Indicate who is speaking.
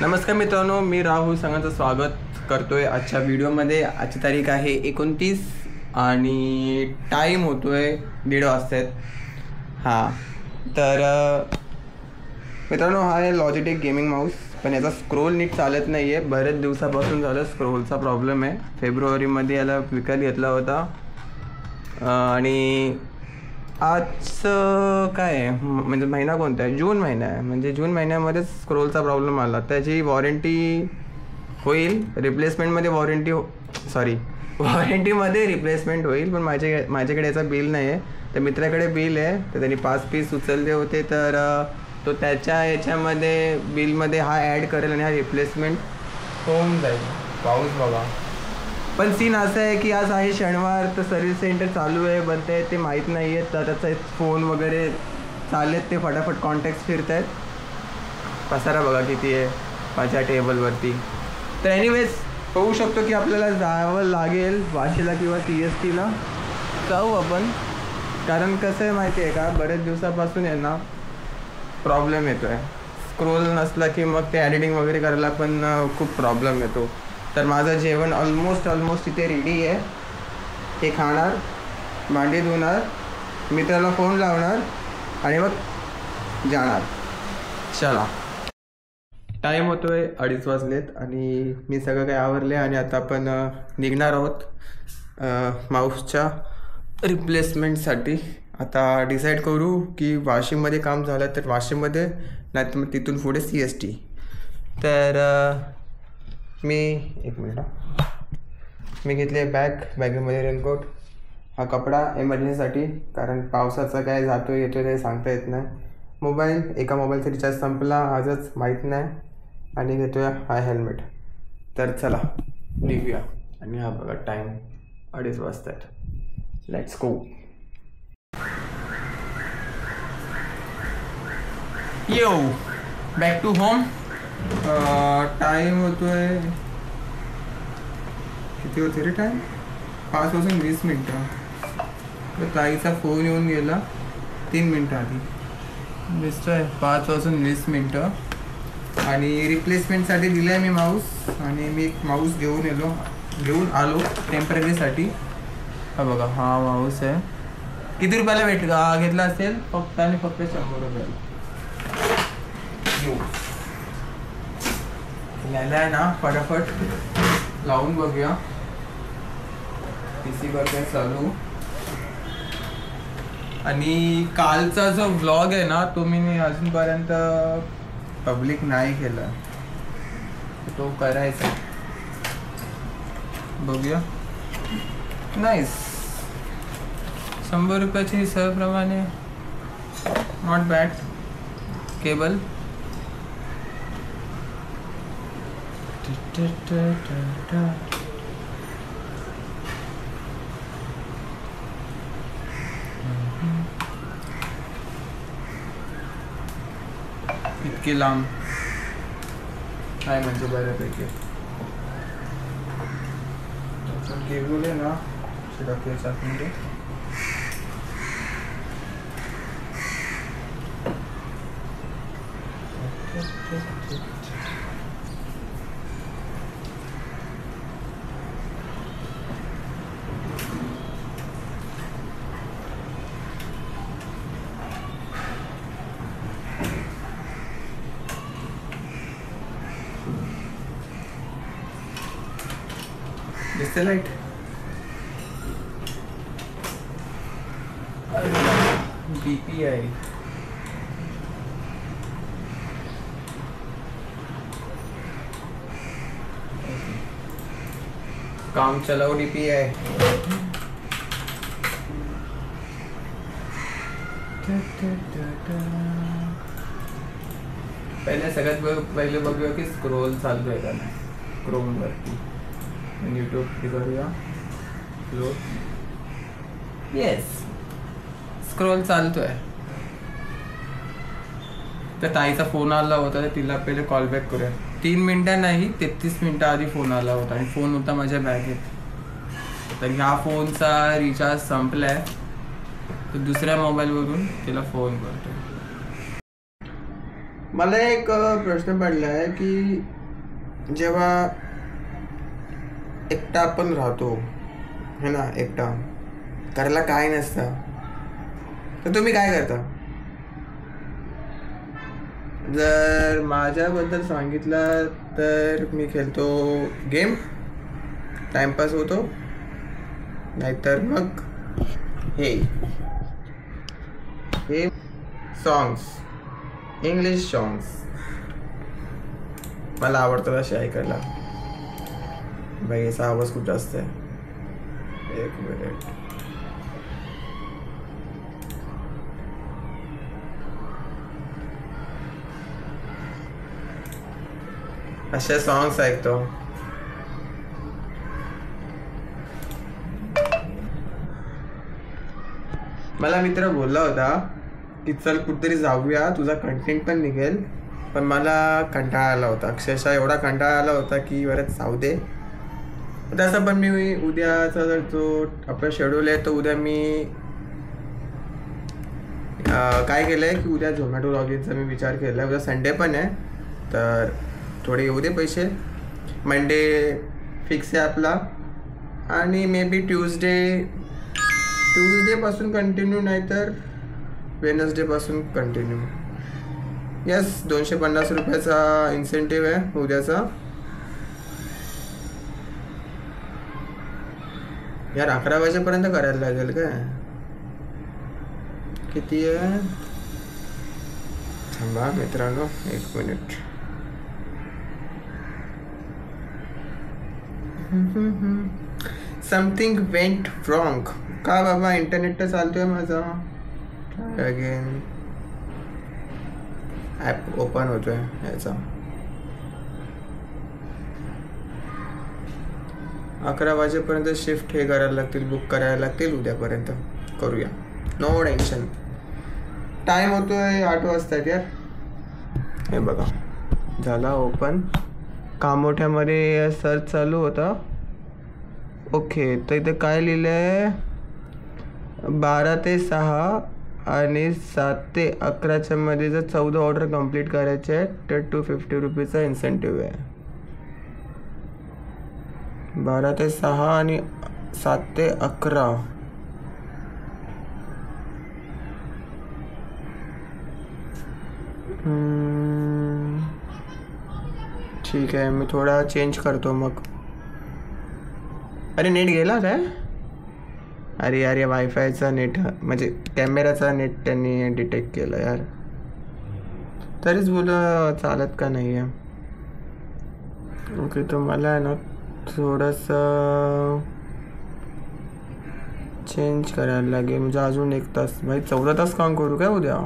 Speaker 1: नमस्कार मित्रांनो, मी राहुल सगळ्यांचं स्वागत करतोय आजच्या व्हिडिओमध्ये। आजची तारीख आहे 29 आणि टाईम होतोय 1:30 वाजता। हां, तर मित्रांनो, हा आहे लॉजिटेक गेमिंग माऊस, पण याचा स्क्रोल नीट चालत नाही आहे। बरेच दिवसापासून झालं स्क्रोलचा प्रॉब्लेम आहे। फेब्रुवारीमध्ये याला विकत घेतला होता आणि आजचं काय आहे म्हणजे महिना कोणता आहे? जून महिना आहे। म्हणजे जून महिन्यामध्येच स्क्रोलचा प्रॉब्लेम आला। त्याची वॉरंटी होईल, रिप्लेसमेंटमध्ये वॉरंटीमध्ये रिप्लेसमेंट होईल, पण माझ्याकडे याचा बिल नाही आहे। तर मित्राकडे बिल आहे, तर त्यांनी 5 पीस उचलले होते, तर तो त्याच्या याच्यामध्ये बिलमध्ये हा ॲड करेल आणि हा रिप्लेसमेंट होऊन जाईल। पाऊस बघा, पण सीन असं आहे की आज आहे शनिवार, तर सर्व्हिस सेंटर चालू आहे, बंद आहे ते माहीत नाही आहे। तर त्याचा फोन वगैरे चाललेत, ते फटाफट कॉन्टॅक्ट्स फिरत आहेत। पसारा बघा किती आहे माझ्या टेबलवरती। तर एनिवेज होऊ शकतो की आपल्याला जावं लागेल वाशीला किंवा CSTला जाऊ आपण, कारण कसं आहे माहिती आहे का, बरेच दिवसापासून आहे ना प्रॉब्लेम येतो आहे। स्क्रोल नसला की मग ते एडिटिंग वगैरे करायला पण खूप प्रॉब्लेम येतो। तर माझं जेवण ऑलमोस्ट इथे रेडी आहे। ते खाणार, भांडी धुणार, मित्राला फोन लावणार आणि मग जाणार। चला, टाईम होतो आहे 2:30 वाजलेत आणि मी सगळं काही आवरले आणि आता आपण निघणार आहोत माऊसच्या रिप्लेसमेंटसाठी। आता डिसाईड करू की वाशिममध्ये काम झालं तर वाशिममध्ये, नाही तर मग तिथून पुढे CST। तर मी एक मिनिट, मी घेतले बॅगेमध्ये रेनकोट, हा कपडा एमर्जन्सीसाठी, कारण पावसाचा काय जातो येतो ते सांगता येत नाही। मोबाईल, एका मोबाईलचा रिचार्ज संपला आजच, माहीत नाही, आणि घेतोया हा हेल्मेट। तर चला निघूया। आणि हा बघा टाईम 2:30 वाजता आहेत। Let's go. Yo back to home. Time होतोय किती होते रे टाईम? 5:20 तर ताईचा फोन येऊन गेला 3 मिनटं आधी, दिसतोय 5:20। आणि रिप्लेसमेंटसाठी दिलं आहे मी माऊस, आणि मी एक माऊस घेऊन आलो टेम्पररीसाठी। हा बघा, हा माऊस आहे। किती रुपयाला घेतला असेल? फक्त आणि फक्त 100 रुपयाला। यायला आहे ना, फटाफट लावून बघूया। PC करते चालू। आणि कालचा जो व्लॉग आहे ना, तो मी अजूनपर्यंत पब्लिक नाही केला, तो करायचा। बघूया। नाईस, 100 रुपयाच्या हिसाबाप्रमाणे नॉट बॅड। केबल इतकी लांब काय म्हणजे बऱ्यापैकी केबल आहे ना, शिडकेच्या म्हणजे दिसते लाईट? DPI काम चलाओ DPI। सगळ्यात पहिले बघूया की स्क्रोल चालू आहे का नाही क्रोमवरती। यूट्यूब हे करूया, येस, स्क्रोल चालतोय। तर ताईचा फोन आला होता, तर तिला पहिले कॉल बॅक करूया। 3 मिनटं नाही, 33 मिनटं आधी फोन आला होता आणि फोन होता माझ्या बॅगेत। तर ह्या फोनचा रिचार्ज संपलाय, तर दुसऱ्या मोबाईलवरून तिला फोन करतो। मला एक प्रश्न पडला आहे की जेव्हा एकटा आपण राहतो है ना, एकटा करायला काय नसतं, तर तुम्ही काय करता? जर माझ्याबद्दल सांगितलं तर मी खेळतो गेम, टाइमपास होतो, नाहीतर मग हे सॉंग्स, इंग्लिश सॉंग्स मला आवडतं असे ऐकायला. बाई याचा आवाज खूप जास्त आहे, एक मिनिट. असे सॉंग्स ऐकतो. मला मित्र बोलला होता की चल कुठेतरी जाऊया, तुझा कंटेंट पण निघेल, पण मला कंटाळा आला होता, अक्षरशः एवढा कंटाळा आला होता की बरंच जाऊ दे. तसं पण मी उद्याचा जर जो आपला शेड्यूल आहे तो उद्या मी काय केलं आहे की उद्या झोमॅटो लॉगिनचा मी विचार केला आहे. उद्या संडे पण आहे तर थोडे येऊ दे पैसे. मंडे फिक्स आहे आपला आणि मे बी ट्यूजडेपासून कंटिन्यू, नाहीतर वेनसडेपासून कंटिन्यू. यस, 250 रुपयाचा इन्सेंटिव्ह आहे उद्याचा. यार 11 वाजेपर्यंत करायला लागेल काय? किती आहे? थांबा मित्रांनो, एक मिनिट. Something went wrong. का बाबा? इंटरनेट तर चालतोय माझा. अगेन ॲप ओपन होतोय याचा. 11 वाजेपर्यंत शिफ्ट हे करायला लागतील, बुक करायला लागतील. उद्यापर्यंत करूया, नो टेन्शन. टाईम होतोय 8 वाजता यार. हे बघा झाला ओपन. कामोठ्यामध्ये सर्च चालू होता. ओके, तर इथे काय लिहिलं आहे? 12 ते 6 आणि 7 ते 11च्या मध्ये जर 14 ऑर्डर कंप्लीट करायचे आहेत तर 250 रुपीजचा इन्सेंटिव्ह आहे. 12 ते 6 आणि 7 ते 11. ठीक आहे, मी थोडा चेंज करतो मग. अरे नेट गेला काय? अरे यार, या वायफायचा नेट म्हणजे कॅमेराचा नेट त्यांनी डिटेक्ट केलं यार. तरीच बोला चालत का नाही आहे. ओके, तर मला आहे ना थोडंसं चेंज करायला लागेल. म्हणजे अजून 1 तास. भाई 14 तास काम करू काय उद्या?